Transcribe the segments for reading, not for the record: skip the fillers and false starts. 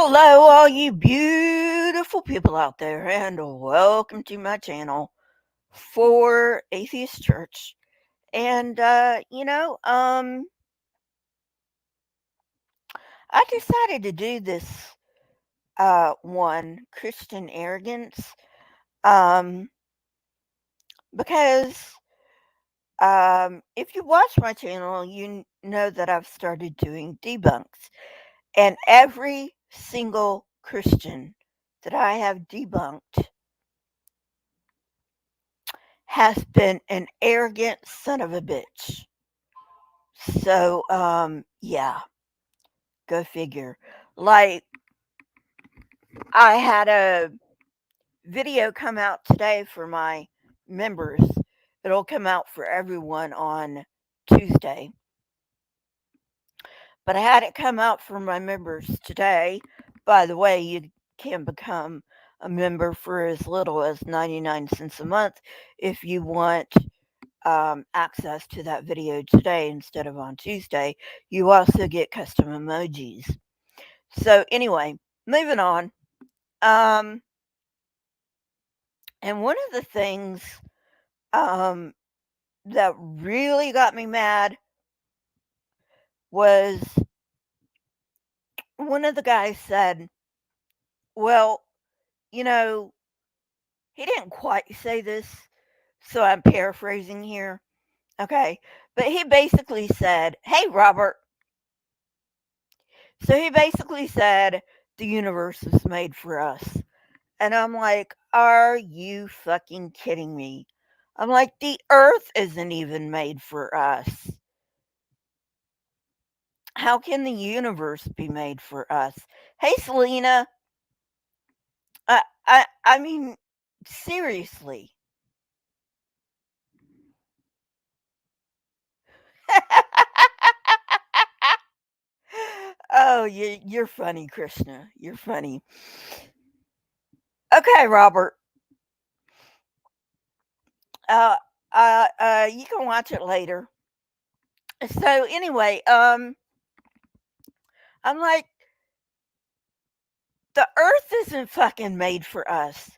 Hello, all you beautiful people out there, and welcome to my channel for Atheist Church. And, I decided to do this, one, Christian arrogance, um, because, if you watch my channel, you know that I've started doing debunks. And every single Christian that I have debunked has been an arrogant son of a bitch. So, yeah, go figure. Like, I had a video come out today for my members. It'll come out for everyone on Tuesday. But I had it come out for my members today. By the way, you can become a member for as little as 99 cents a month if you want access to that video today instead of on Tuesday. You also get custom emojis. So, anyway, moving on. Um, and one of the things um, that really got me mad was one of the guys said, well, you know, he didn't quite say this, so I'm paraphrasing here. Okay. But he basically said, hey, Robert. So he basically said, the universe is made for us. And I'm like, are you fucking kidding me? I'm like, the earth isn't even made for us. How can the universe be made for us? Hey, Selena. I mean, seriously. Oh, you're funny, Krishna. You're funny. Okay, Robert. Uh, you can watch it later. So anyway, I'm like, the Earth isn't fucking made for us.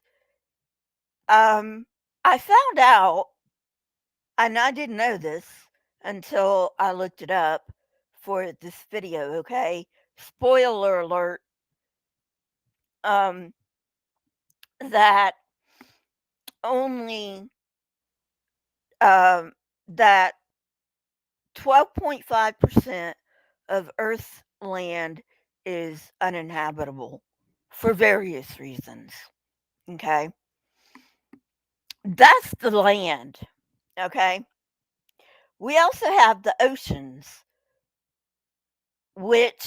Um, I found out, and I didn't know this until I looked it up for this video. Okay, spoiler alert. Um, that only that 12.5% of Earth's land is uninhabitable for various reasons. Okay. That's the land. Okay. We also have the oceans, which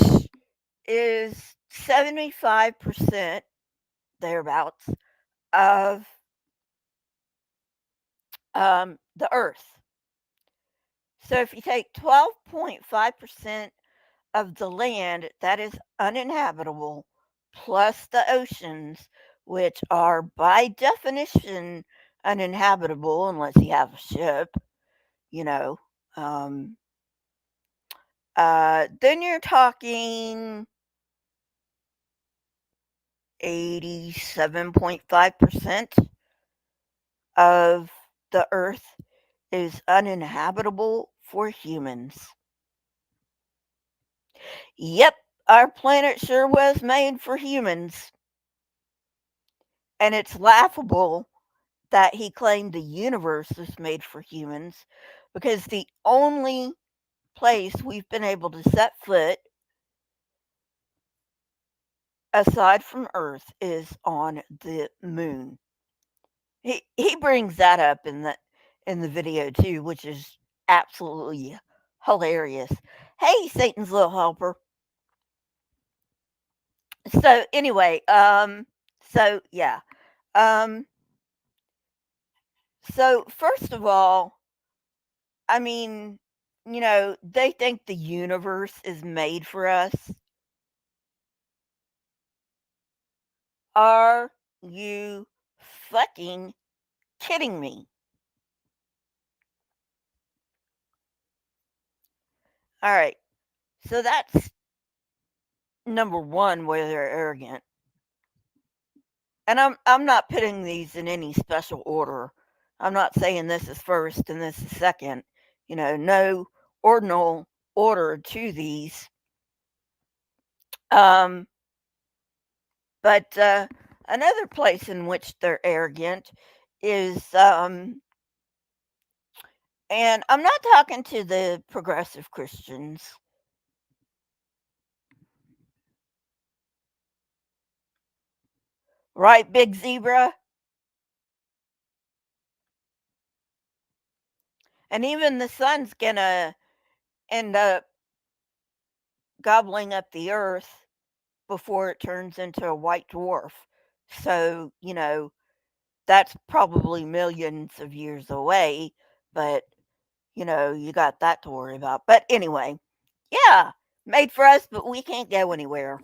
is 75% thereabouts of the Earth. So if you take 12.5% of the land that is uninhabitable, plus the oceans, which are by definition uninhabitable unless you have a ship, you know, um, then you're talking 87.5% of the earth is uninhabitable for humans. Yep, our planet sure was made for humans. And it's laughable that he claimed the universe is made for humans because the only place we've been able to set foot aside from Earth is on the moon. He brings that up in the video too, which is absolutely hilarious. Hey, Satan's little helper. So anyway, so yeah. Um so first of all, I mean, they think the universe is made for us. Are you fucking kidding me? All right. So that's number one, where they're arrogant. And I'm not putting these in any special order. I'm not saying this is first and this is second. No ordinal order to these. Um, but another place in which they're arrogant is, and I'm not talking to the progressive Christians. Right, Big Zebra? And even the sun's gonna end up gobbling up the earth before it turns into a white dwarf. So, that's probably millions of years away, but, you got that to worry about. But anyway, yeah, made for us, but we can't go anywhere.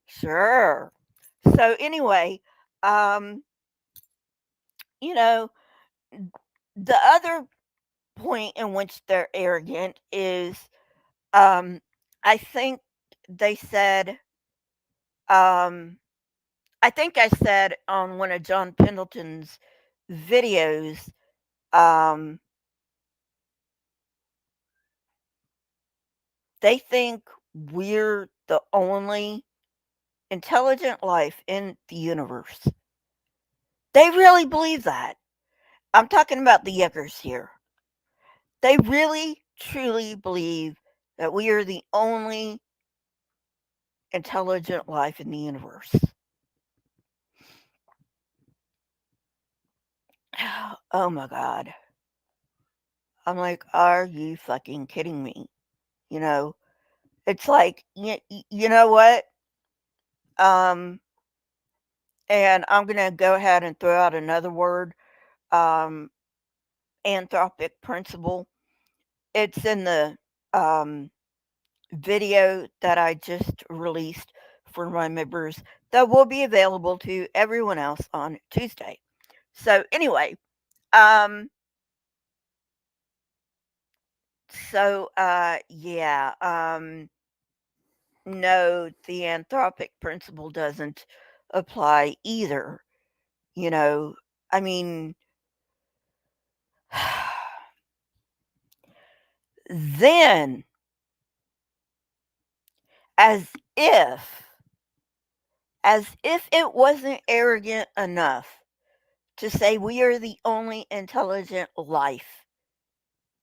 Sure. So anyway, um, you know, the other point in which they're arrogant is, um, I think they said, um, I think I said on one of John Pendleton's videos, um, they think we're the only intelligent life in the universe. They really believe that. I'm talking about the Yuckers here. They really, truly believe that we are the only intelligent life in the universe. Oh my God. I'm like, are you fucking kidding me? You know, it's like, you know what? Um, and I'm going to go ahead and throw out another word, um, anthropic principle. It's in the um, video that I just released for my members that will be available to everyone else on Tuesday. So anyway, um, yeah, no, the anthropic principle doesn't apply either. You know, I mean, then as if, as if it wasn't arrogant enough to say we are the only intelligent life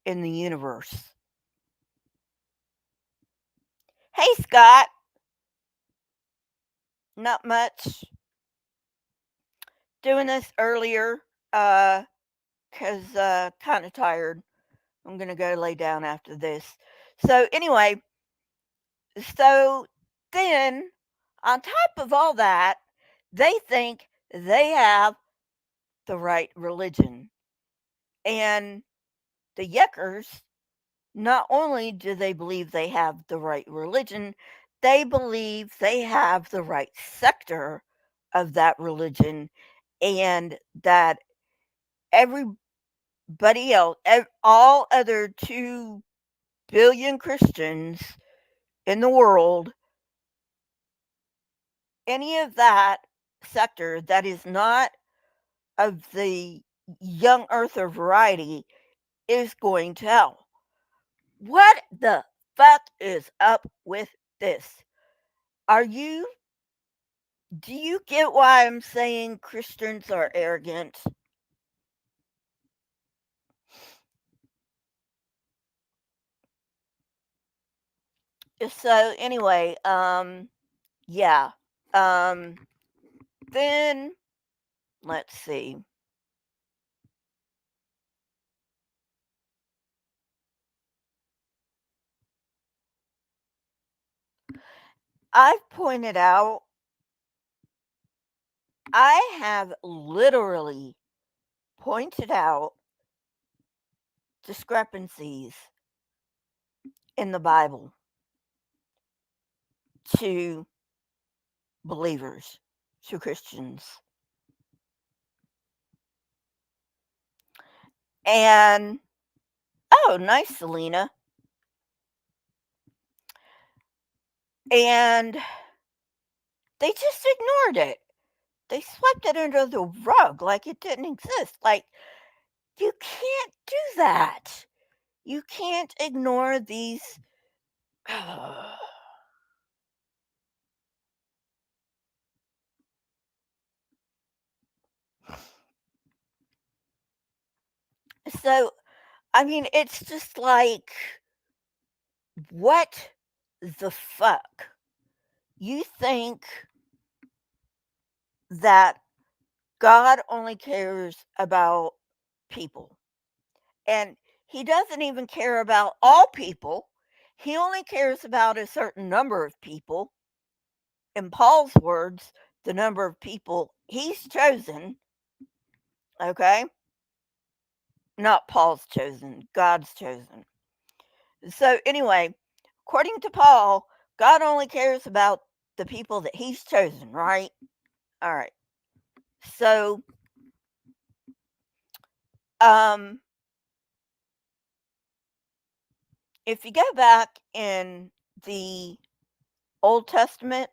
in the universe. Hey, Scott. Not much. Doing this earlier, cause kind of tired. I'm gonna go lay down after this. So anyway, so then on top of all that, they think they have the right religion, and the Yuckers, not only do they believe they have the right religion, they believe they have the right sector of that religion, and that everybody else, all other 2 billion Christians in the world, any of that sector that is not of the young earther variety is going to hell. What the fuck is up with this? Are you Do you get why I'm saying Christians are arrogant? So anyway, yeah. Um, then let's see. I've pointed out, I have literally pointed out discrepancies in the Bible to believers, to Christians. And oh, nice, Selena. and they just ignored it. They swept it under the rug like it didn't exist. Like, you can't do that. You can't ignore these. So, I mean, it's just like, what the fuck? You think that God only cares about people, and he doesn't even care about all people. He only cares about a certain number of people. In Paul's words, the number of people he's chosen, okay? Not Paul's chosen, God's chosen. So, anyway, according to Paul, God only cares about the people that he's chosen, right? All right. So, um, if you go back in the Old Testament,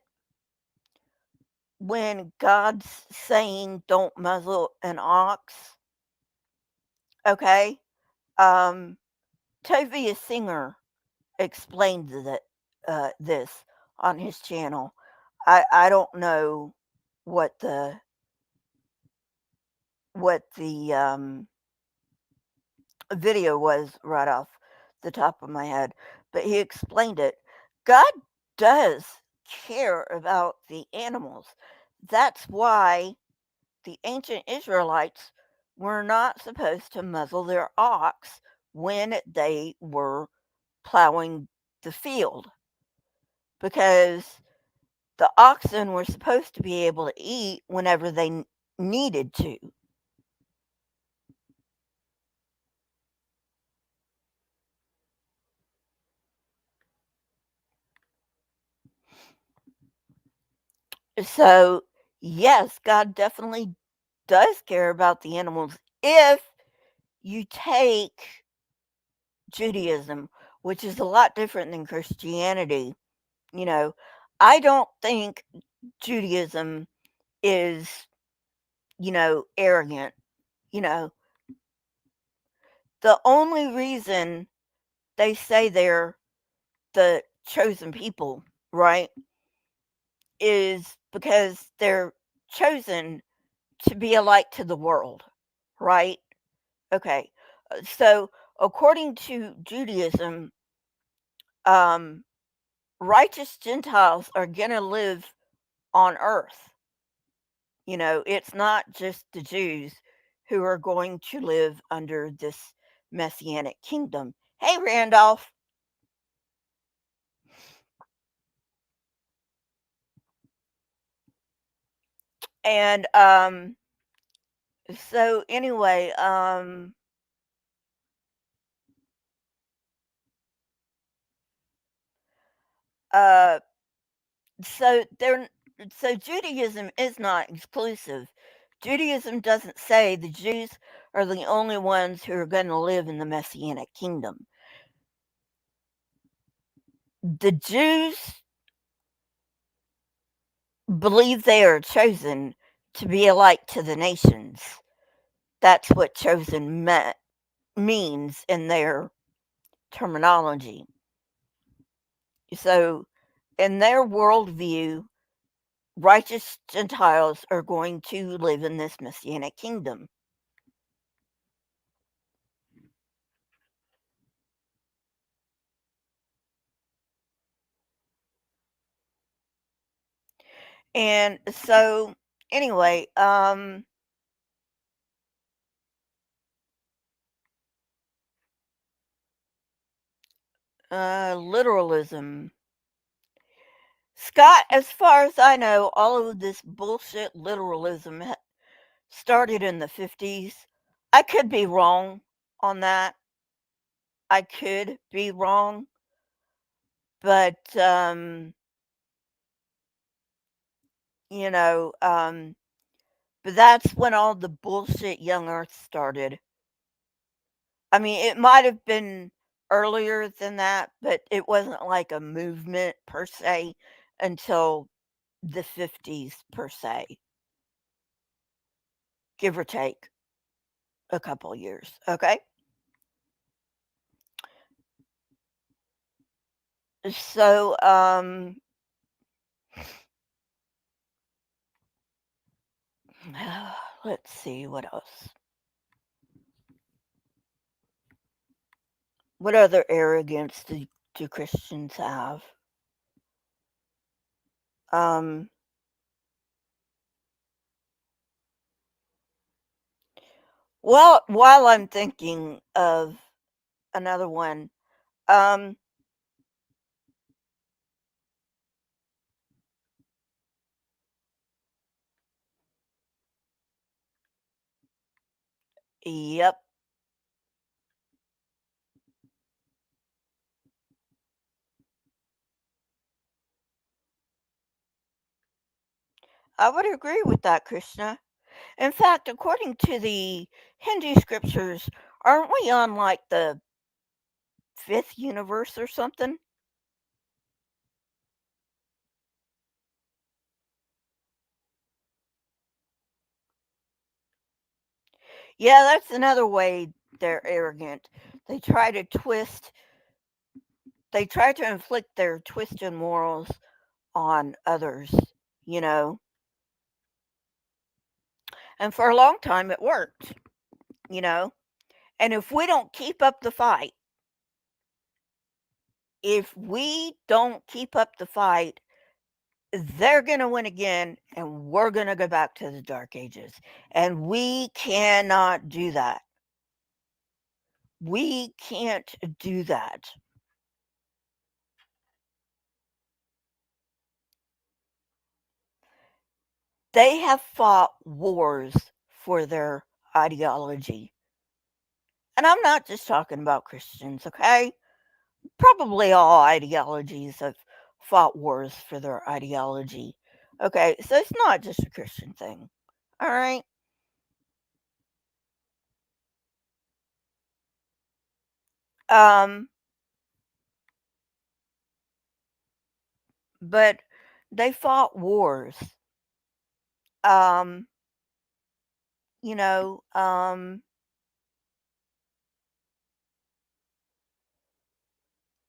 when God's saying don't muzzle an ox, okay, um, Tovia Singer explained that this on his channel. I don't know what the video was right off the top of my head, but he explained it. God does care about the animals. That's why the ancient Israelites were not supposed to muzzle their ox when they were plowing the field, because the oxen were supposed to be able to eat whenever they needed to. So, yes, God definitely does care about the animals if you take Judaism, which is a lot different than Christianity. You know, I don't think Judaism is, arrogant. You know, the only reason they say they're the chosen people, right, is because they're chosen to be a light to the world, right? Okay. So, according to Judaism, um, righteous Gentiles are going to live on earth. It's not just the Jews who are going to live under this messianic kingdom. Hey, Randolph. And so anyway, uh so they're so Judaism is not exclusive. Judaism doesn't say the Jews are the only ones who are going to live in the messianic kingdom. The Jews believe they are chosen to be a light to the nations. That's what chosen means in their terminology. So, in their worldview, righteous Gentiles are going to live in this messianic kingdom. And so, anyway, literalism. Scott, as far as I know, all of this bullshit literalism started in the 50s. I could be wrong on that. I could be wrong, but you know, but that's when all the bullshit young earth started. I mean, it might have been earlier than that, but it wasn't like a movement per se until the 50s per se, give or take a couple years. Okay. So, let's see what else. What other arrogance do Christians have? Um, well, while I'm thinking of another one, um, yep, I would agree with that, Krishna. In fact, according to the Hindu scriptures, aren't we on like the fifth universe or something? Yeah, that's another way they're arrogant. They try to twist, they try to inflict their twisted morals on others, you know. And for a long time, it worked, you know. And if we don't keep up the fight, if we don't keep up the fight, they're going to win again and we're going to go back to the dark ages. And we cannot do that. We can't do that. They have fought wars for their ideology. And I'm not just talking about Christians, okay? Probably all ideologies have fought wars for their ideology. Okay, so it's not just a Christian thing. All right. Um, but they fought wars. Um, you know,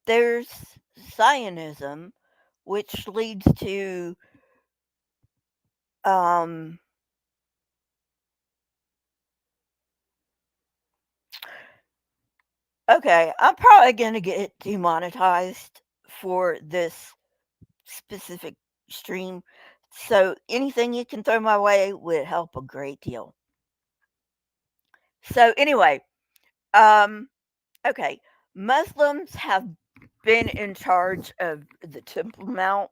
there's Zionism, which leads to um okay, I'm probably gonna get demonetized for this specific stream. So anything you can throw my way would help a great deal. So anyway, um, okay, Muslims have been in charge of the Temple Mount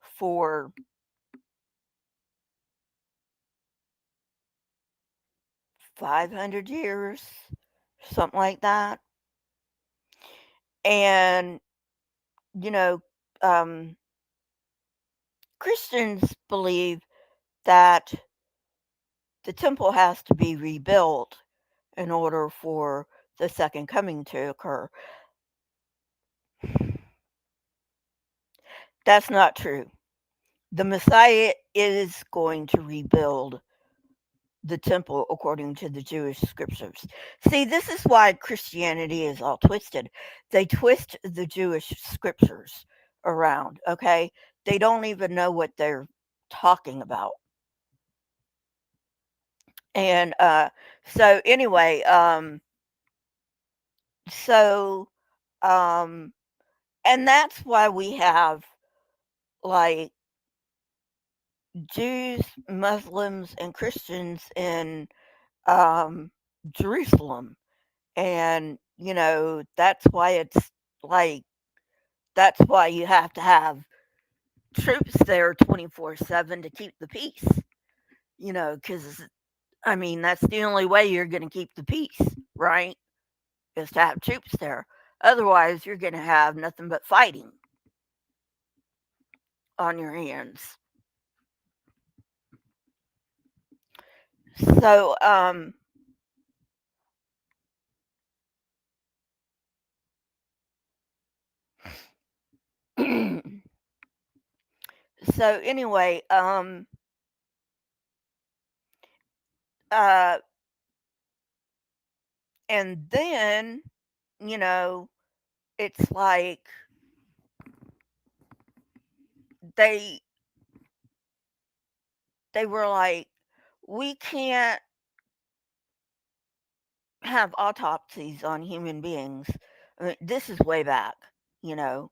for 500 years, something like that. And, you know, um, Christians believe that the temple has to be rebuilt in order for the second coming to occur. That's not true. The Messiah is going to rebuild the temple according to the Jewish scriptures. See, this is why Christianity is all twisted. They twist the Jewish scriptures around, okay? They don't even know what they're talking about. And so anyway, so um and that's why we have like Jews, Muslims, and Christians in um Jerusalem. And, that's why it's like, that's why you have to have troops there 24/7 to keep the peace, because, I mean, that's the only way you're going to keep the peace, right? Is to have troops there. Otherwise, you're going to have nothing but fighting on your hands. So, So anyway, uh, and then, you know, it's like they they were like, we can't have autopsies on human beings. I mean, this is way back, you know,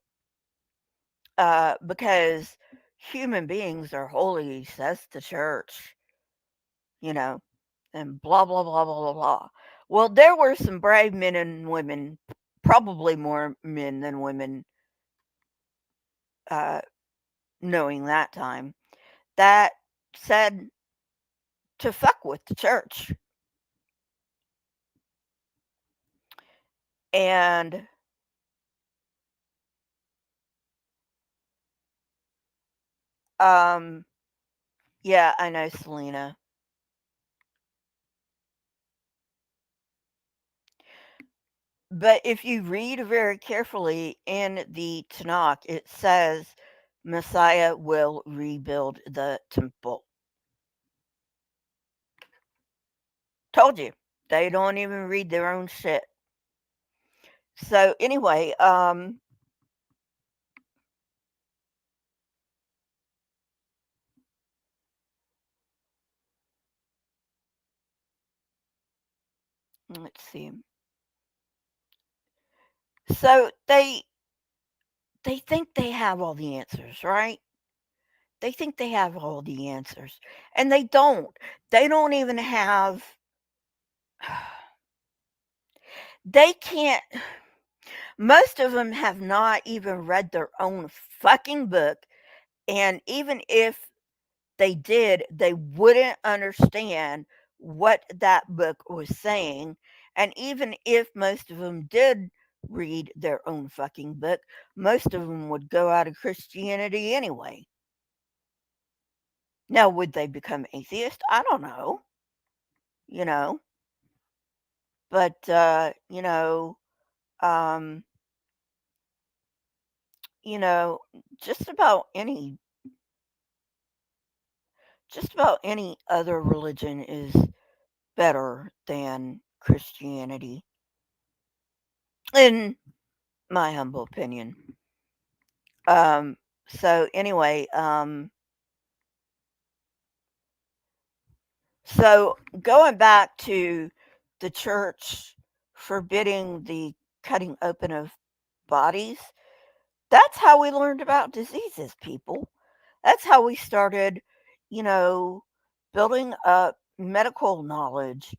because human beings are holy, says the church, you know, and blah, blah, blah, blah, blah, blah. Well, there were some brave men and women, probably more men than women, uh, knowing that time, that said to fuck with the church. And, um, yeah, I know, Selena. But if you read very carefully in the Tanakh, it says Messiah will rebuild the temple. Told you. They don't even read their own shit. So anyway, let's see. So they think they have all the answers, right? They think they have all the answers. And they don't. They don't even have they can't most of them have not even read their own fucking book, and even if they did, they wouldn't understand what that book was saying. And even if most of them did read their own fucking book, most of them would go out of Christianity anyway. Now, would they become atheist? I don't know, you know, but, um, you know, just about any, just about any other religion is better than Christianity, in my humble opinion. Um, so anyway, so going back to the church forbidding the cutting open of bodies, that's how we learned about diseases, people. That's how we started, you know, building up medical knowledge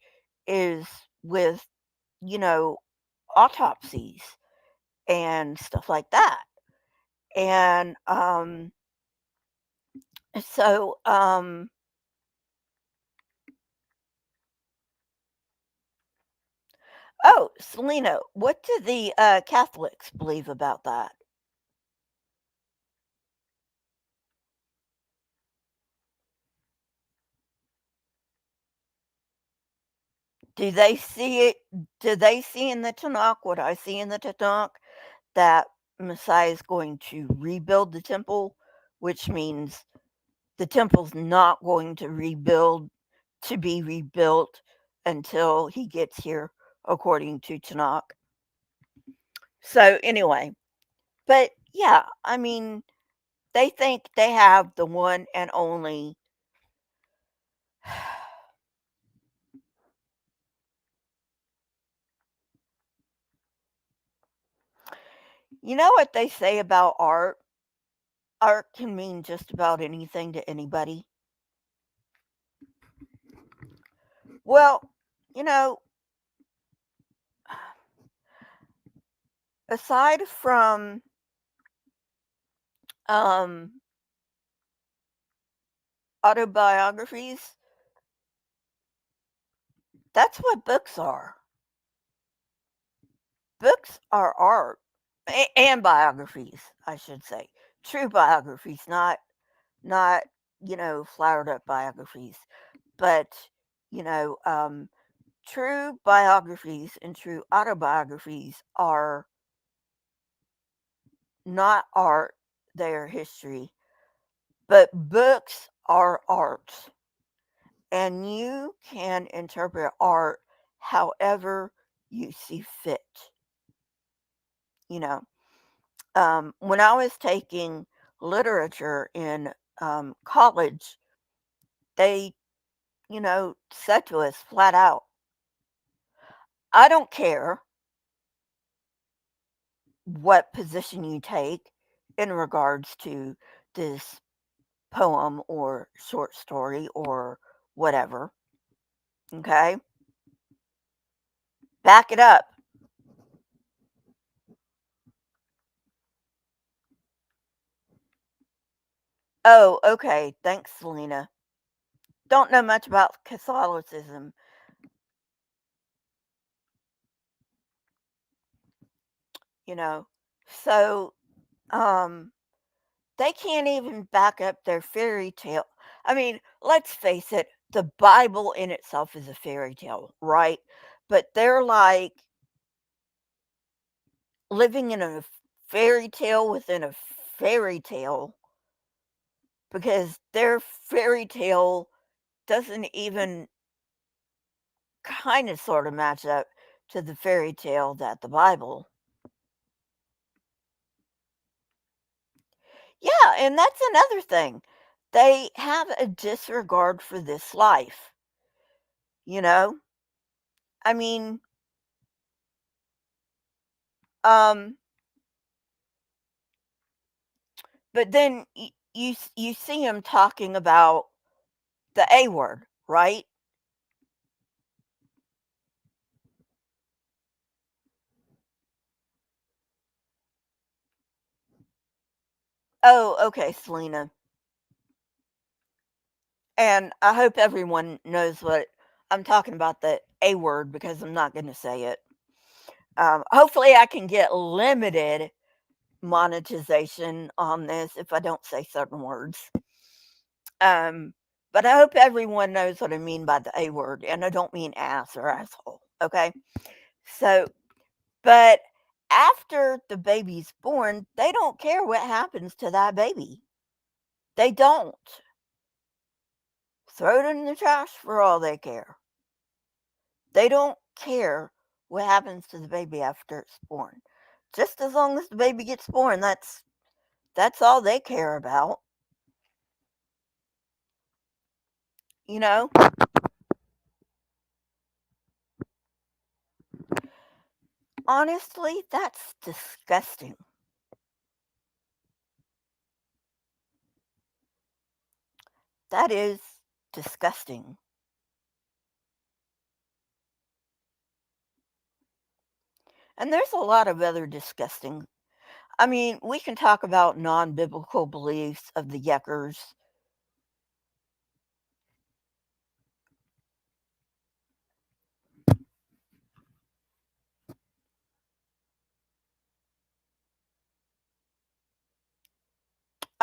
is with, you know, autopsies and stuff like that. And so oh, Selena, what do the Catholics believe about that? Do they see it? Do they see in the Tanakh what I see in the Tanakh, that Messiah is going to rebuild the temple, which means the temple's not going to be rebuilt until he gets here, according to Tanakh. So anyway, but yeah, I mean, they think they have the one and only. You know what they say about art? Art can mean just about anything to anybody. Well, you know, aside from um, autobiographies, that's what books are. Books are art, and biographies, I should say. True biographies, not flowered up biographies, but you know, true biographies and true autobiographies are not art. their history, but books are art, and you can interpret art however you see fit. You know, when I was taking literature in college, they, said to us flat out, I don't care what position you take in regards to this poem or short story or whatever. Okay. Back it up. Oh, okay. Thanks, Selena. Don't know much about Catholicism, you know. So, um, they can't even back up their fairy tale. I mean, let's face it, the Bible in itself is a fairy tale, right? But they're like living in a fairy tale within a fairy tale because their fairy tale doesn't even kind of sort of match up to the fairy tale that the Bible. Yeah, and that's another thing. They have a disregard for this life, you know? I mean, um, but then you see him talking about the A word, right? Oh, okay, Selena. And I hope everyone knows what I'm talking about, the A word, because I'm not going to say it. Hopefully, I can get limited monetization on this if I don't say certain words. Um, but I hope everyone knows what I mean by the A word, and I don't mean ass or asshole. Okay. So, but after the baby's born, they don't care what happens to that baby. They don't. Throw it in the trash for all they care. They don't care what happens to the baby after it's born. Just as long as the baby gets born, that's all they care about. You know? Honestly, that's disgusting. That is disgusting. And there's a lot of other disgusting. I mean, we can talk about non-biblical beliefs of the Yuckers.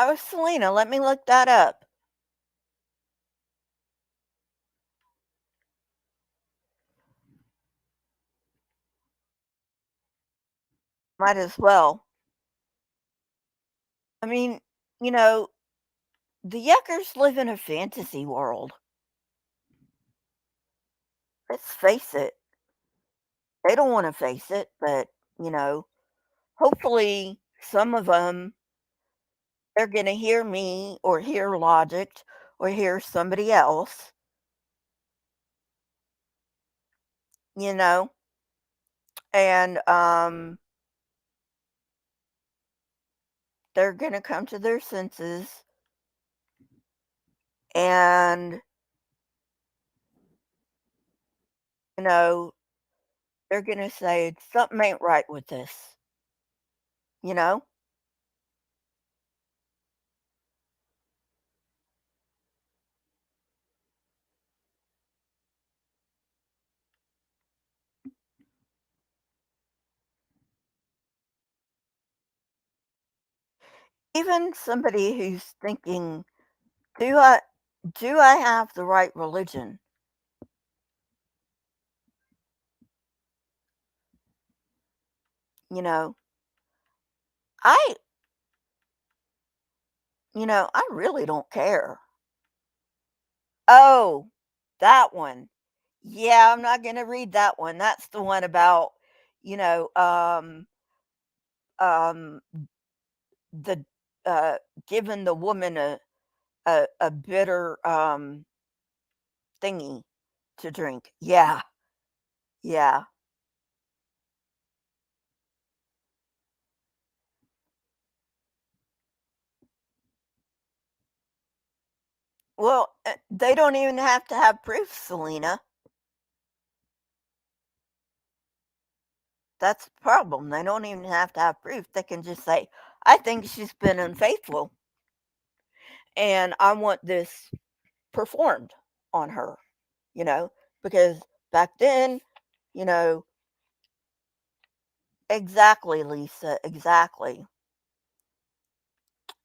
Oh, Selena, let me look that up. Might as well. I mean, you know, the Yuckers live in a fantasy world. Let's face it. They don't want to face it, but, you know, hopefully some of them, they're going to hear me or hear Logic or hear somebody else, you know, and they're going to come to their senses and, you know, they're going to say something ain't right with this, you know? Even somebody who's thinking, do I do I have the right religion? You know, I I really don't care. Oh, that one. Yeah, I'm not gonna read that one. That's the one about, you know, um, the uh, giving the woman a bitter thingy to drink. Yeah, yeah. Well, they don't even have to have proof, Selena. That's the problem. They don't even have to have proof. They can just say, "I think she's been unfaithful, and I want this performed on her." You know, because back then, you know, exactly, Lisa, exactly.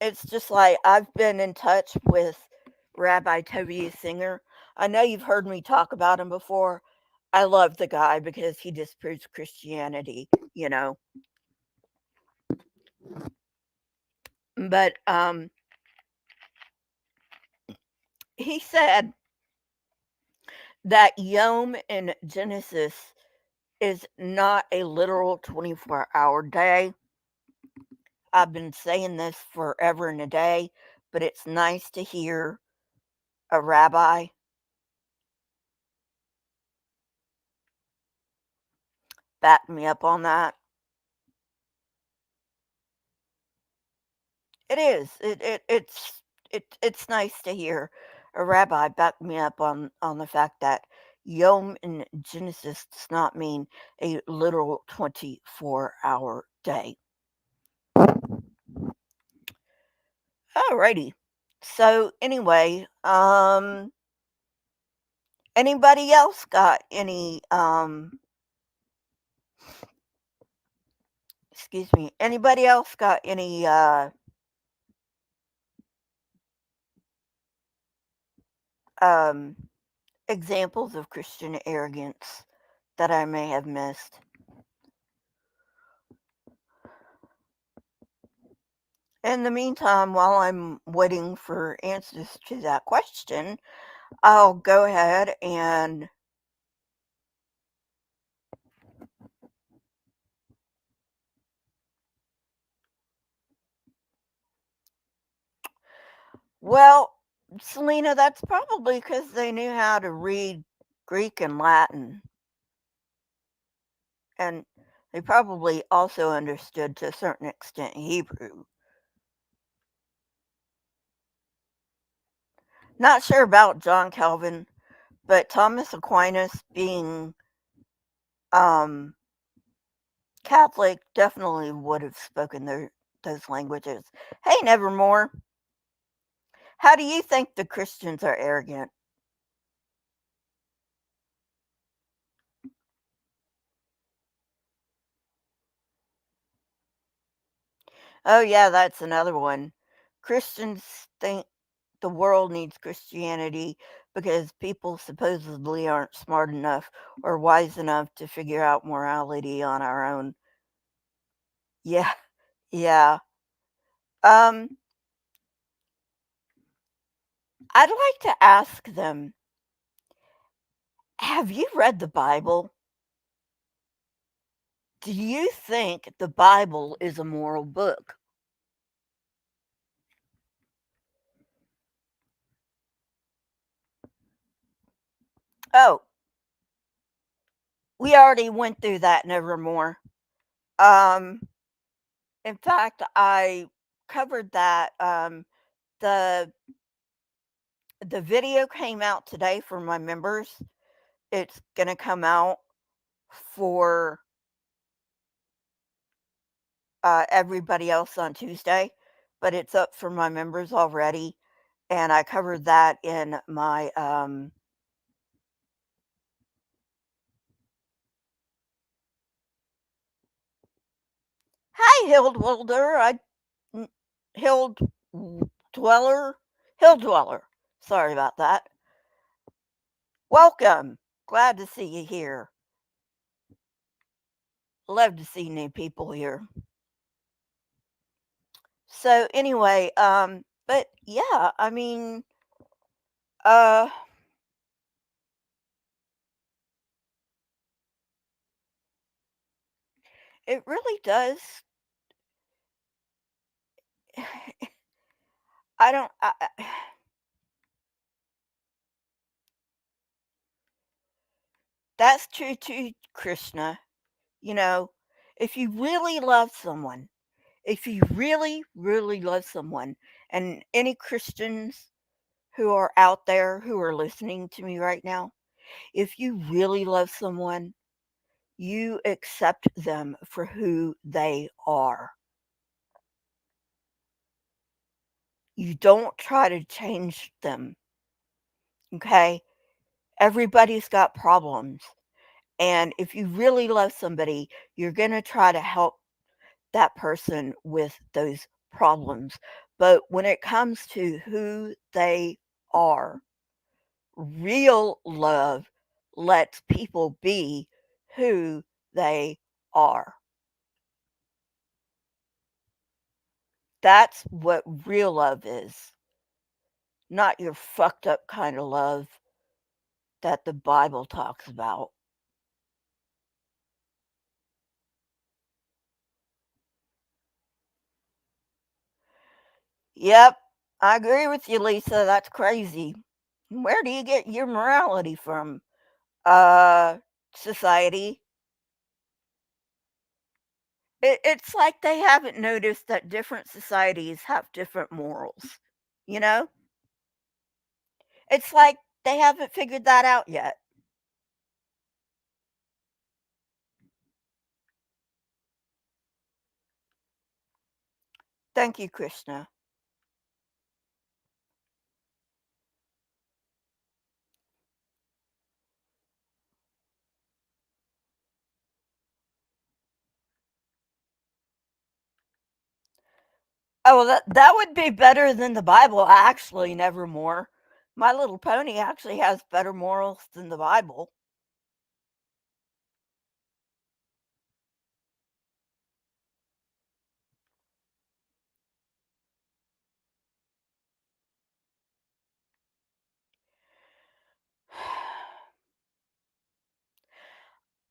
It's just like I've been in touch with Rabbi Tobias Singer. I know you've heard me talk about him before. I love the guy because he disproves Christianity, you know. But he said that Yom in Genesis is not a literal 24-hour day. I've been saying this forever and a day, but it's nice to hear a rabbi back me up on that. It is. It's nice to hear a rabbi back me up on the fact that Yom in Genesis does not mean a literal 24-hour day. Alrighty. So anyway, anybody else got any excuse me, anybody else got any um examples of Christian arrogance that I may have missed? In the meantime, while I'm waiting for answers to that question, I'll go ahead and well, Selena, that's probably because they knew how to read Greek and Latin, and they probably also understood to a certain extent Hebrew. Not sure about John Calvin, but Thomas Aquinas being um, Catholic definitely would have spoken those languages. Hey, Nevermore, how do you think the Christians are arrogant? Oh, yeah, that's another one. Christians think the world needs Christianity because people supposedly aren't smart enough or wise enough to figure out morality on our own. Yeah, yeah. Um, I'd like to ask them, have you read the Bible? Do you think the Bible is a moral book? Oh, we already went through that, Nevermore. Um, in fact, I covered that. The the video came out today for my members. It's gonna come out for everybody else on Tuesday, but it's up for my members already, and I covered that in my hi Hildwilder, n- Hild Dweller, Hill Dweller. Sorry about that. Welcome. Glad to see you here. Love to see new people here. So anyway, But yeah, I mean, uh, it really does. I don't. That's true too, Krishna. You know, if you really love someone, if you really, really love someone, and any Christians who are out there who are listening to me right now, if you really love someone, you accept them for who they are. You don't try to change them, okay? Everybody's got problems. And if you really love somebody, you're going to try to help that person with those problems. But when it comes to who they are, real love lets people be who they are. That's what real love is, not your fucked up kind of love that the Bible talks about. Yep, I agree with you, Lisa. That's crazy. Where do you get your morality from? Uh, Society. It's like they haven't noticed that different societies have different morals. You know? It's like they haven't figured that out yet. Thank you, Krishna. Oh, well, that would be better than the Bible, actually, Nevermore. My Little Pony actually has better morals than the Bible.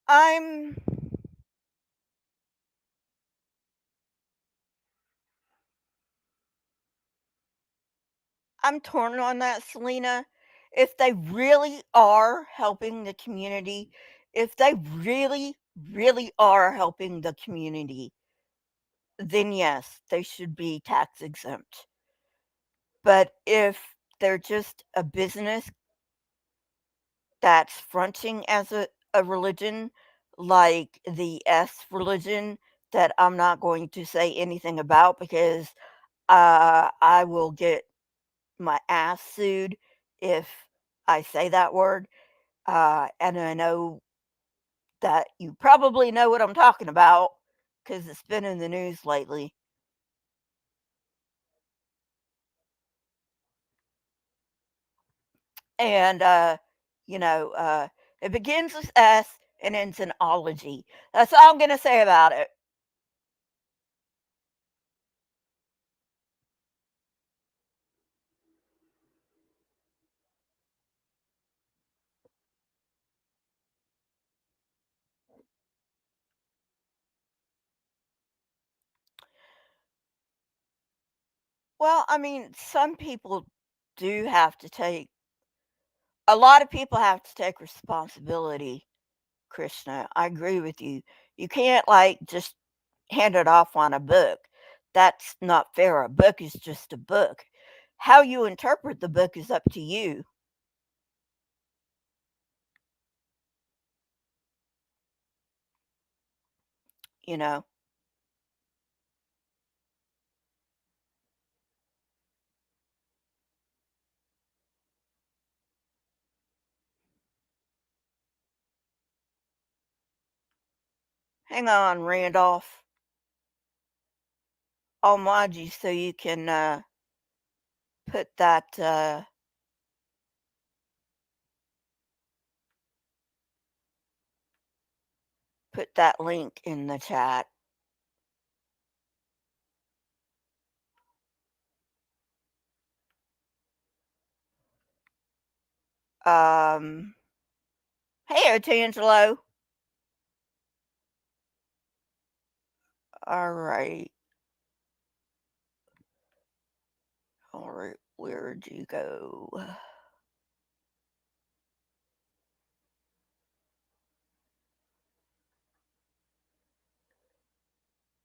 I'm I'm torn on that, Selena. If they really are helping the community, if they really, really are helping the community, then yes, they should be tax exempt. But if they're just a business that's fronting as a religion, like the S religion, that I'm not going to say anything about because I will get my ass sued if I say that word. And I know that you probably know what I'm talking about because it's been in the news lately. And, you know, it begins with S and ends in ology. That's all I'm going to say about it. Well, I mean, some people do have to take, a lot of people have to take responsibility, Krishna. I agree with you. You can't, like, just hand it off on a book. That's not fair. A book is just a book. How you interpret the book is up to you, you know. Hang on, Randolph. I'll mod you so you can put that put that link in the chat. Um, hey, Otangelo. All right. All right. Where'd you go?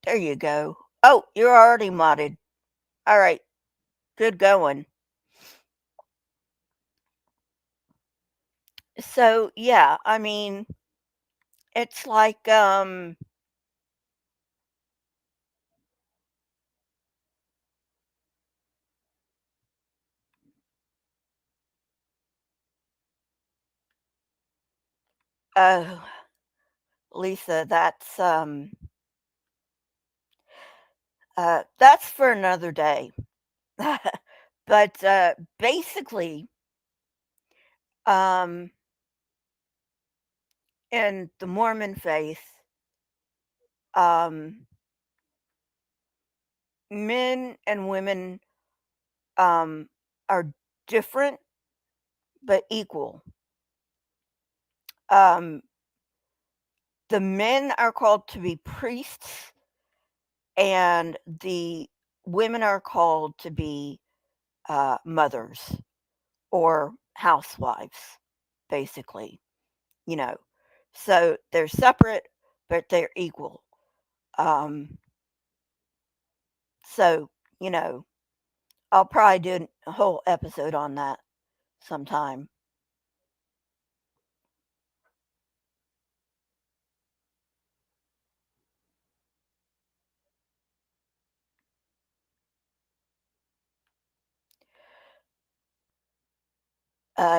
There you go. Oh, you're already modded. All right. Good going. So, yeah, I mean, it's like, oh, Lisa, that's for another day. But, basically, um, in the Mormon faith, um, men and women, um, are different but equal. Um, the men are called to be priests, and the women are called to be, mothers or housewives, basically, you know. So they're separate, but they're equal. Um, so, you know, I'll probably do a whole episode on that sometime.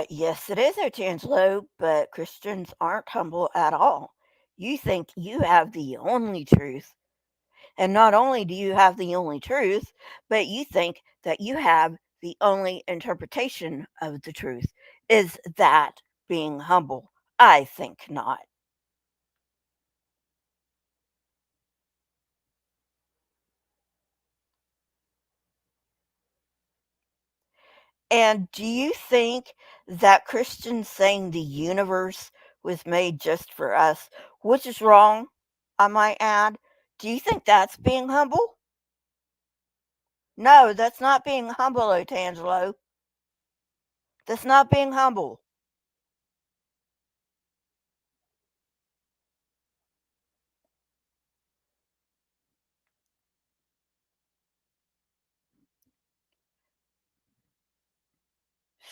Yes, it is, Otangelo, but Christians aren't humble at all. You think you have the only truth. And not only do you have the only truth, but you think that you have the only interpretation of the truth. Is that being humble? I think not. And do you think that Christians saying the universe was made just for us, which is wrong, I might add, do you think that's being humble? No, that's not being humble, Otangelo. That's not being humble.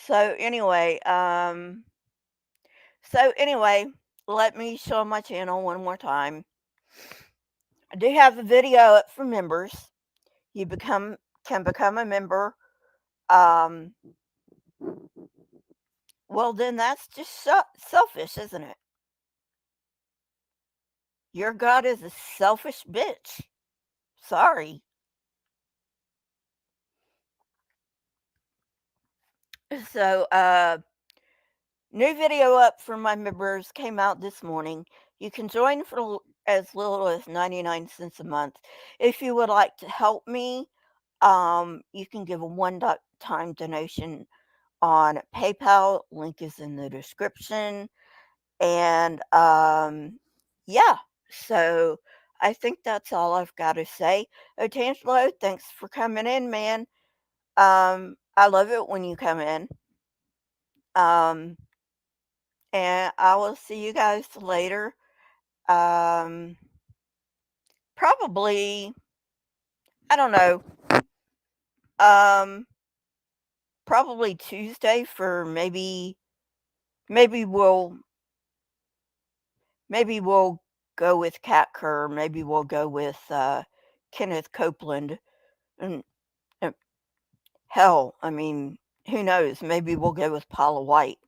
So anyway, so anyway, let me show my channel one more time. I do have a video up for members. You can become a member. Um, well, then that's just selfish, isn't it? Your God is a selfish bitch. Sorry. So, new video up for my members came out this morning. You can join for as little as 99 cents a month. If you would like to help me, you can give a one-time donation on PayPal. Link is in the description. And yeah, so I think that's all I've got to say. Otangelo, thanks for coming in, man. I love it when you come in. Um, and I will see you guys later. Um, probably, I don't know. Um, probably Tuesday for maybe we'll go with Cat Kerr. Maybe we'll go with Kenneth Copeland. And hell, I mean, who knows? Maybe we'll go with Paula White.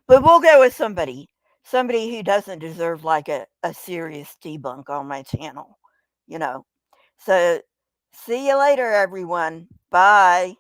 But we'll go with somebody who doesn't deserve like a serious debunk on my channel, you know. So see you later, everyone. Bye.